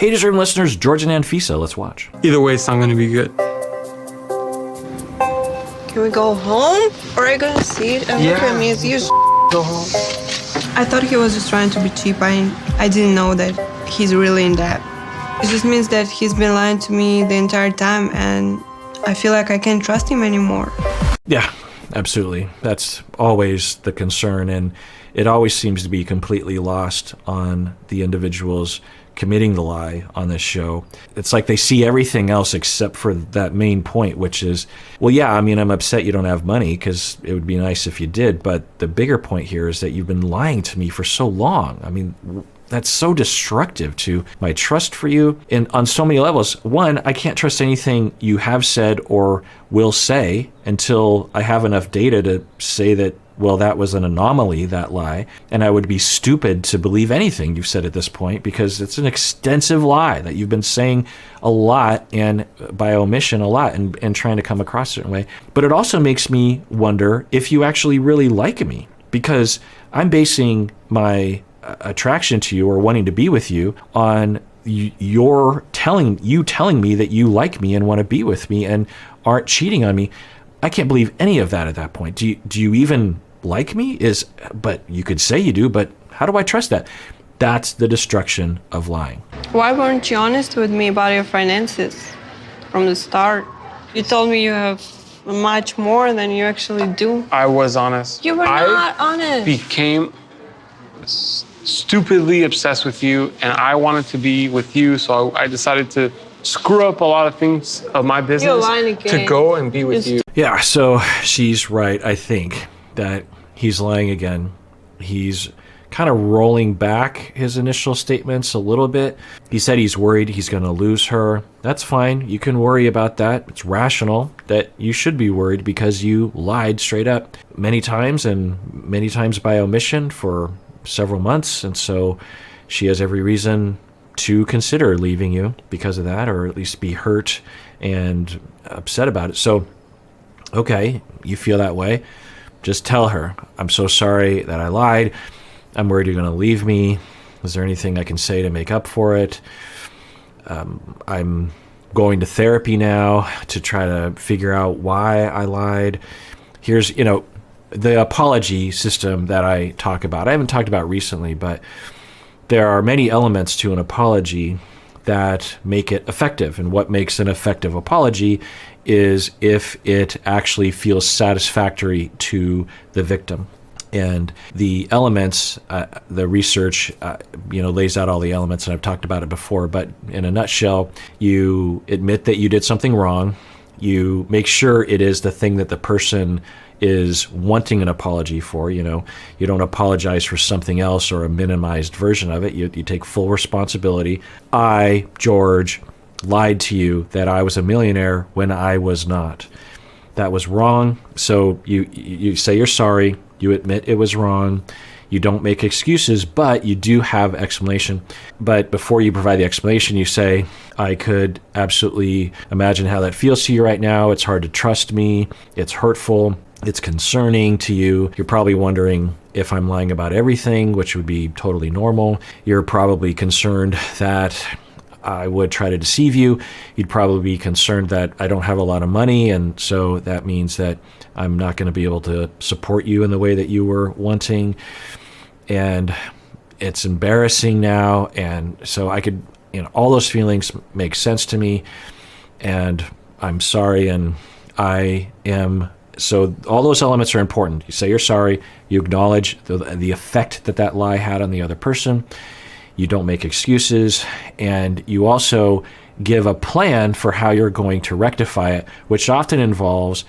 Hey, Discrimination listeners, Jorge and Anfisa, let's watch. Either way, it's not going to be good. Can we go home? Or are you gonna sit and look at me as you go home? I thought he was just trying to be cheap. I didn't know that he's really in debt. It just means that he's been lying to me the entire time, and I feel like I can't trust him anymore. Yeah, absolutely. That's always the concern, and it always seems to be completely lost on the individuals committing the lie on this show. It's like they see everything else except for that main point, which is, well, yeah, I mean, I'm upset you don't have money because it would be nice if you did. But the bigger point here is that you've been lying to me for so long. I mean, that's so destructive to my trust for you. And on so many levels, one, I can't trust anything you have said or will say until I have enough data to say that, well, that was an anomaly, that lie, and I would be stupid to believe anything you've said at this point because it's an extensive lie that you've been saying a lot and by omission a lot and trying to come across a certain way. But it also makes me wonder if you actually really like me, because I'm basing my attraction to you or wanting to be with you on you telling me that you like me and want to be with me and aren't cheating on me. I can't believe any of that at that point. Do you even like me? But you could say you do, but how do I trust that? That's the destruction of lying. Why weren't you honest with me about your finances from the start? You told me you have much more than you actually do. I was honest. You were not honest. I became stupidly obsessed with you, and I wanted to be with you, so I decided to screw up a lot of things of my business to go and be with you. Yeah, so she's right, I think, that he's lying again. He's kind of rolling back his initial statements a little bit. He said he's worried he's going to lose her. That's fine. You can worry about that. It's rational that you should be worried because you lied straight up many times and many times by omission for several months. And so she has every reason to consider leaving you because of that, or at least be hurt and upset about it. So, okay, you feel that way. Just tell her, I'm so sorry that I lied. I'm worried you're going to leave me. Is there anything I can say to make up for it? I'm going to therapy now to try to figure out why I lied. Here's, the apology system that I talk about. I haven't talked about recently, but there are many elements to an apology that make it effective. And what makes an effective apology is if it actually feels satisfactory to the victim. And the elements, the research, lays out all the elements, and I've talked about it before. But in a nutshell, you admit that you did something wrong. You make sure it is the thing that the person is wanting an apology for. You don't apologize for something else or a minimized version of it. You take full responsibility. I, George, lied to you that I was a millionaire when I was not. That was wrong. So you say you're sorry. You admit it was wrong. You don't make excuses, but you do have explanation. But before you provide the explanation, you say, I could absolutely imagine how that feels to you right now. It's hard to trust me. It's hurtful. It's concerning to you. You're probably wondering if I'm lying about everything, which would be totally normal. You're probably concerned that I would try to deceive you. You'd probably be concerned that I don't have a lot of money, and so that means that I'm not going to be able to support you in the way that you were wanting. And it's embarrassing now, and so I could, all those feelings make sense to me, and I'm sorry, and I am. So all those elements are important. You say you're sorry. You acknowledge the effect that lie had on the other person. You don't make excuses, and you also give a plan for how you're going to rectify it, which often involves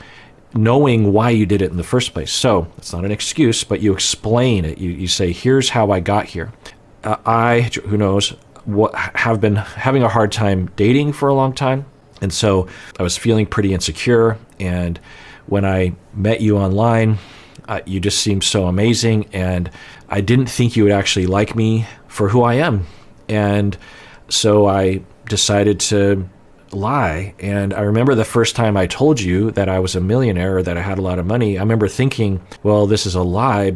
knowing why you did it in the first place. So it's not an excuse, but you explain it. You say, here's how I got here. Have been having a hard time dating for a long time, and so I was feeling pretty insecure, and when I met you online, you just seemed so amazing, and I didn't think you would actually like me for who I am. And so I decided to lie. And I remember the first time I told you that I was a millionaire or that I had a lot of money, I remember thinking, well, this is a lie,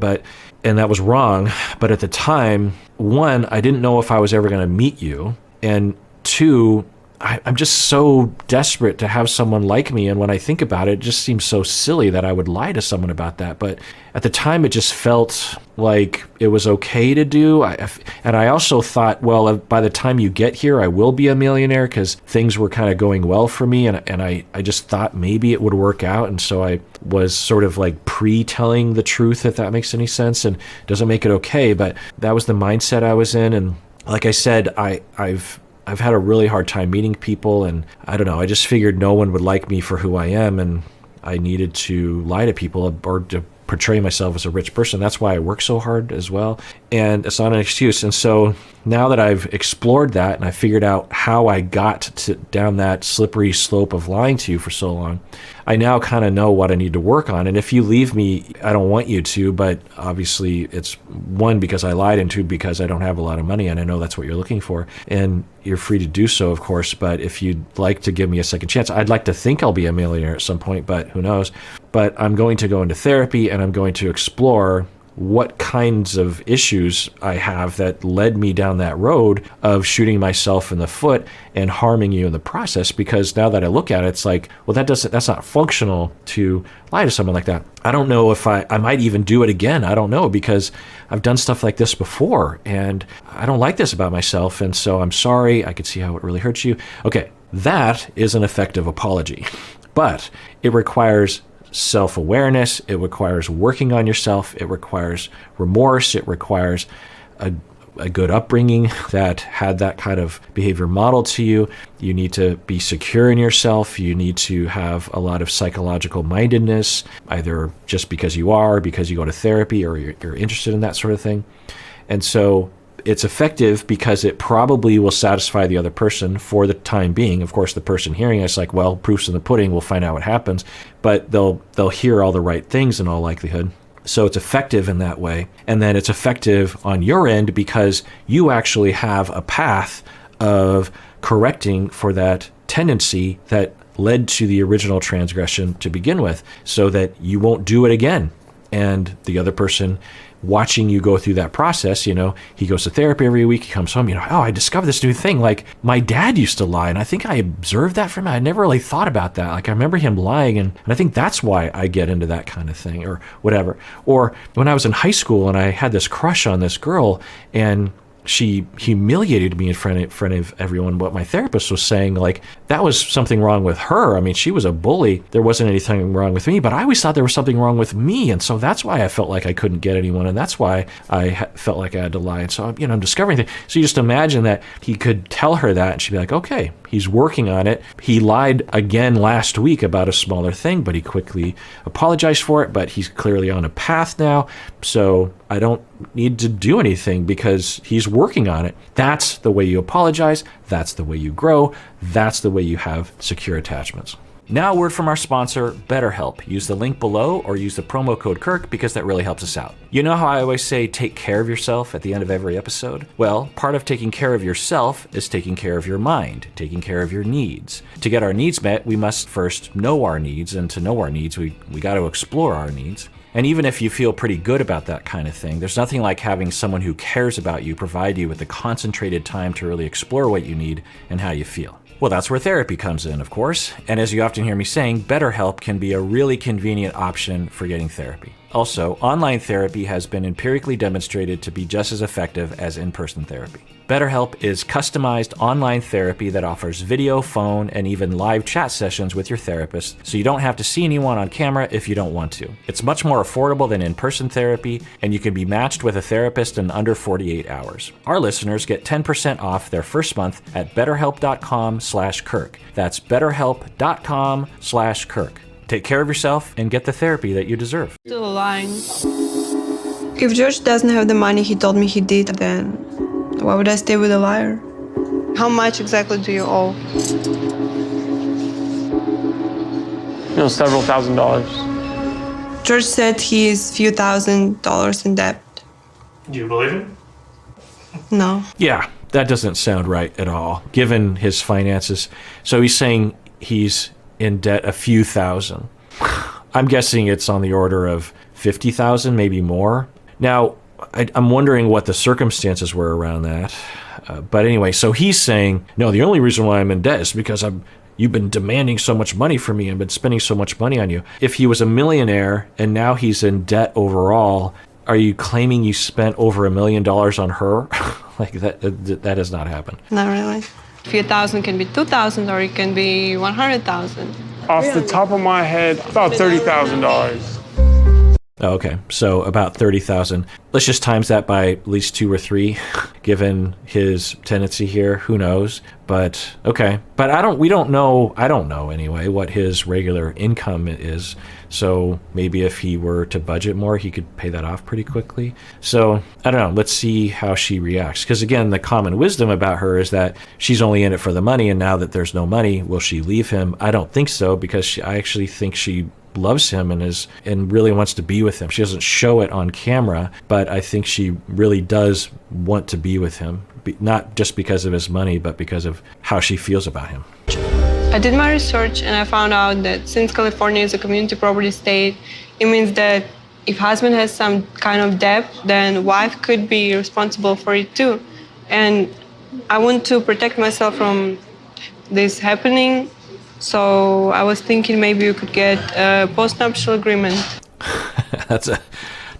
and that was wrong. But at the time, one, I didn't know if I was ever going to meet you. And two, I'm just so desperate to have someone like me. And when I think about it, it just seems so silly that I would lie to someone about that. But at the time, it just felt like it was okay to do. And I also thought, well, by the time you get here, I will be a millionaire, because things were kind of going well for me. And I just thought maybe it would work out. And so I was sort of like pre-telling the truth, if that makes any sense. And doesn't make it okay, but that was the mindset I was in. And like I said, I've had a really hard time meeting people, and I don't know, I just figured no one would like me for who I am, and I needed to lie to people or to portray myself as a rich person. That's why I work so hard as well. And it's not an excuse. And so now that I've explored that and I figured out how I got down that slippery slope of lying to you for so long, I now kind of know what I need to work on. And if you leave me, I don't want you to, but obviously it's one, because I lied, and two, because I don't have a lot of money, and I know that's what you're looking for. And you're free to do so, of course. But if you'd like to give me a second chance, I'd like to think I'll be a millionaire at some point, but who knows? But I'm going to go into therapy, and I'm going to explore what kinds of issues I have that led me down that road of shooting myself in the foot and harming you in the process. Because now that I look at it, it's like, well, that's not functional to lie to someone like that. I don't know if I might even do it again. I don't know, because I've done stuff like this before, and I don't like this about myself. And so I'm sorry. I could see how it really hurts you. Okay, that is an effective apology, but it requires self-awareness. It requires working on yourself. It requires remorse. It requires a good upbringing that had that kind of behavior modeled to you. You need to be secure in yourself. You need to have a lot of psychological mindedness, either just because you are, because you go to therapy, or you're interested in that sort of thing. And so it's effective because it probably will satisfy the other person for the time being. Of course, the person hearing it's like, well, proof's in the pudding. We'll find out what happens. But they'll hear all the right things in all likelihood. So it's effective in that way. And then it's effective on your end because you actually have a path of correcting for that tendency that led to the original transgression to begin with, so that you won't do it again. And the other person watching you go through that process, he goes to therapy every week, he comes home, oh, I discovered this new thing. Like, my dad used to lie, and I think I observed that from him. I never really thought about that. Like, I remember him lying, and I think that's why I get into that kind of thing, or whatever. Or when I was in high school and I had this crush on this girl, and she humiliated me in front of everyone. What my therapist was saying, like, that was something wrong with her. I mean, she was a bully. There wasn't anything wrong with me, but I always thought there was something wrong with me. And so that's why I felt like I couldn't get anyone. And that's why I felt like I had to lie. And so, I'm discovering things. So you just imagine that he could tell her that, and she'd be like, okay, he's working on it. He lied again last week about a smaller thing, but he quickly apologized for it. But he's clearly on a path now. So I don't need to do anything because he's working on it. That's the way you apologize. That's the way you grow. That's the way you have secure attachments. Now, a word from our sponsor, BetterHelp. Use the link below or use the promo code Kirk because that really helps us out. You know how I always say take care of yourself at the end of every episode? Well, part of taking care of yourself is taking care of your mind, taking care of your needs. To get our needs met, we must first know our needs, and to know our needs, we got to explore our needs. And even if you feel pretty good about that kind of thing, there's nothing like having someone who cares about you provide you with the concentrated time to really explore what you need and how you feel. Well, that's where therapy comes in, of course. And as you often hear me saying, BetterHelp can be a really convenient option for getting therapy. Also, online therapy has been empirically demonstrated to be just as effective as in-person therapy. BetterHelp is customized online therapy that offers video, phone, and even live chat sessions with your therapist, so you don't have to see anyone on camera if you don't want to. It's much more affordable than in-person therapy, and you can be matched with a therapist in under 48 hours. Our listeners get 10% off their first month at betterhelp.com/Kirk. That's betterhelp.com/Kirk. Take care of yourself and get the therapy that you deserve. Still lying. If George doesn't have the money he told me he did, then why would I stay with a liar? How much exactly do you owe? Several $1,000s. George said he's few $1,000s in debt. Do you believe him? No. Yeah, that doesn't sound right at all, given his finances. So he's saying he's in debt a few thousand. I'm guessing it's on the order of 50,000, maybe more. Now, I'm wondering what the circumstances were around that. But anyway, so he's saying, no, the only reason why I'm in debt is because you've been demanding so much money from me and been spending so much money on you. If he was a millionaire and now he's in debt overall, are you claiming you spent over $1 million on her? Like that does not happen. Not really. A few thousand can be 2,000 or it can be 100,000. Off the top of my head, about $30,000. Oh, okay, so about 30,000. Let's just times that by at least 2 or 3, given his tendency here. Who knows? But okay, but I don't know anyway what his regular income is. So maybe if he were to budget more, he could pay that off pretty quickly. So I don't know. Let's see how she reacts. Because again, the common wisdom about her is that she's only in it for the money, and now that there's no money, will she leave him? I don't think so, because I actually think she loves him and really wants to be with him. She doesn't show it on camera, but I think she really does want to be with him, not just because of his money, but because of how she feels about him. I did my research and I found out that since California is a community property state, it means that if husband has some kind of debt, then wife could be responsible for it too. And I want to protect myself from this happening. So I was thinking maybe you could get a post-nuptial agreement. That's a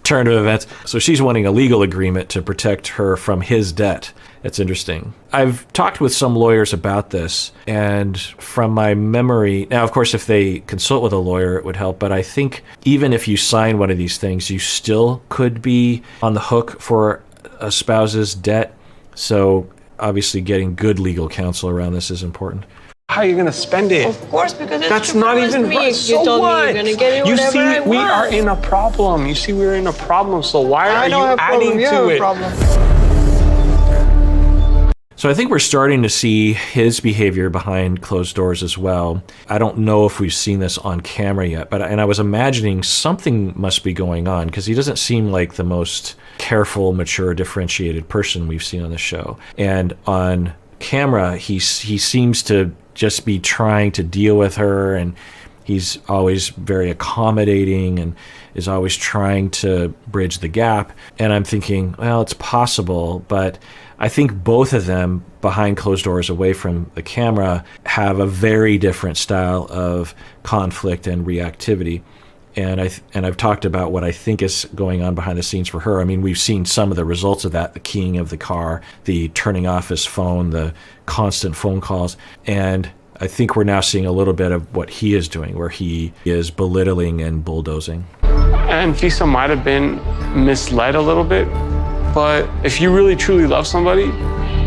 turn of events. So she's wanting a legal agreement to protect her from his debt. It's interesting. I've talked with some lawyers about this, and from my memory, now of course if they consult with a lawyer it would help, but I think even if you sign one of these things, you still could be on the hook for a spouse's debt. So obviously getting good legal counsel around this is important. How are you gonna spend it? Of course, because that's not even right. So you told me you're gonna get it you whatever see, I we want. are in a problem. You see, we're in a problem. So why are you adding to it? So I think we're starting to see his behavior behind closed doors as well. I don't know if we've seen this on camera yet, but I was imagining something must be going on because he doesn't seem like the most careful, mature, differentiated person we've seen on the show. And on camera, he seems to just be trying to deal with her, and he's always very accommodating and is always trying to bridge the gap. And I'm thinking, well, it's possible, but I think both of them behind closed doors away from the camera have a very different style of conflict and reactivity. And I've talked about what I think is going on behind the scenes for her. I mean, we've seen some of the results of that, the keying of the car, the turning off his phone, the constant phone calls. And I think we're now seeing a little bit of what he is doing, where he is belittling and bulldozing. And Anfisa might have been misled a little bit, but if you really truly love somebody,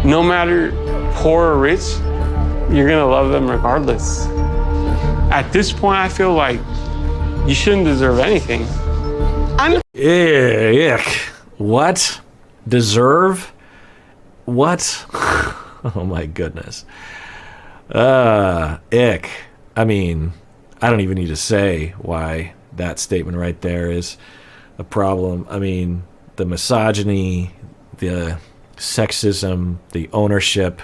no matter poor or rich, you're gonna love them regardless. At this point, I feel like you shouldn't deserve anything. Ick. What? Deserve? What? Oh my goodness. Ick. I mean, I don't even need to say why that statement right there is a problem. I mean, the misogyny, the sexism, the ownership,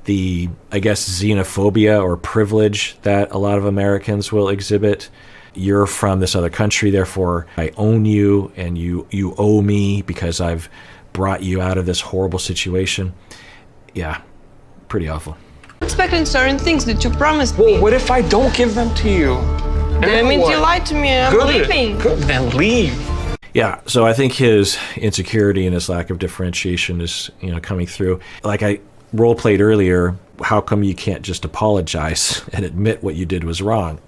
the, I guess, xenophobia or privilege that a lot of Americans will exhibit. You're from this other country, therefore I own you, and you owe me because I've brought you out of this horrible situation. Yeah, pretty awful. Expecting certain things that you promised me. Well, what if I don't give them to you? That means you lied to me and I'm leaving. Good, then leave. Yeah, so I think his insecurity and his lack of differentiation is, coming through. Like I role played earlier, how come you can't just apologize and admit what you did was wrong?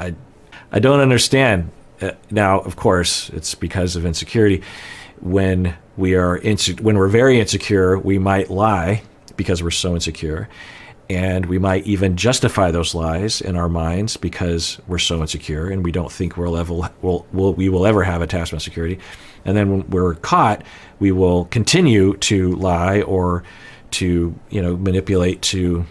I don't understand. Now, of course, it's because of insecurity. When we're very insecure, we might lie because we're so insecure. And we might even justify those lies in our minds because we're so insecure and we don't think we will ever have attachment security. And then when we're caught, we will continue to lie or to manipulate, to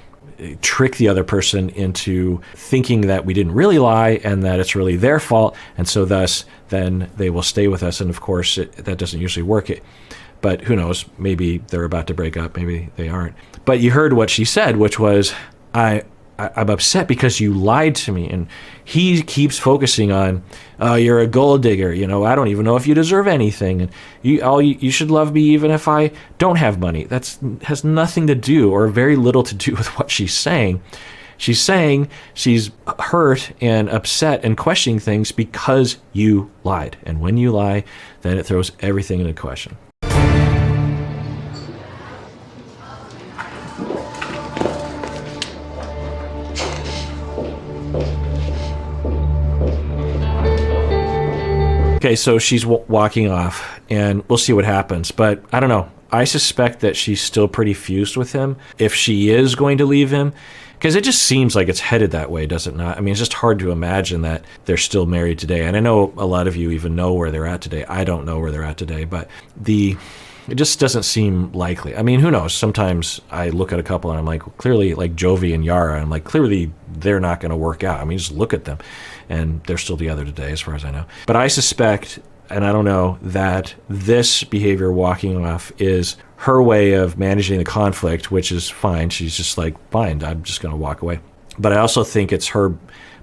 trick the other person into thinking that we didn't really lie and that it's really their fault. And so thus, then they will stay with us. And of course, that doesn't usually work. But who knows? Maybe they're about to break up. Maybe they aren't. But you heard what she said, which was, I I'm upset because you lied to me. And he keeps focusing on, you're a gold digger. You know, I don't even know if you deserve anything. And you should love me even if I don't have money. That has nothing to do, or very little to do, with what she's saying. She's saying she's hurt and upset and questioning things because you lied. And when you lie, then it throws everything into question. Okay, so she's walking off, and we'll see what happens. But I don't know. I suspect that she's still pretty fused with him, if she is going to leave him, because it just seems like it's headed that way, does it not? I mean, it's just hard to imagine that they're still married today. And I know a lot of you even know where they're at today. I don't know where they're at today, but it just doesn't seem likely. I mean, who knows? Sometimes I look at a couple and I'm like, clearly, like Jovi and Yara, I'm like, clearly they're not going to work out. I mean, just look at them. And they're still together today, as far as I know. But I suspect, and I don't know, that this behavior, walking off, is her way of managing the conflict, which is fine. She's just like, fine, I'm just going to walk away. But I also think it's her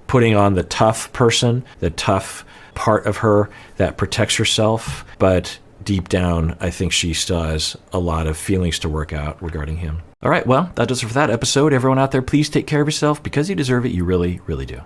putting on the tough person, the tough part of her that protects herself. But deep down, I think she still has a lot of feelings to work out regarding him. All right, well, that does it for that episode. Everyone out there, please take care of yourself, because you deserve it. You really, really do.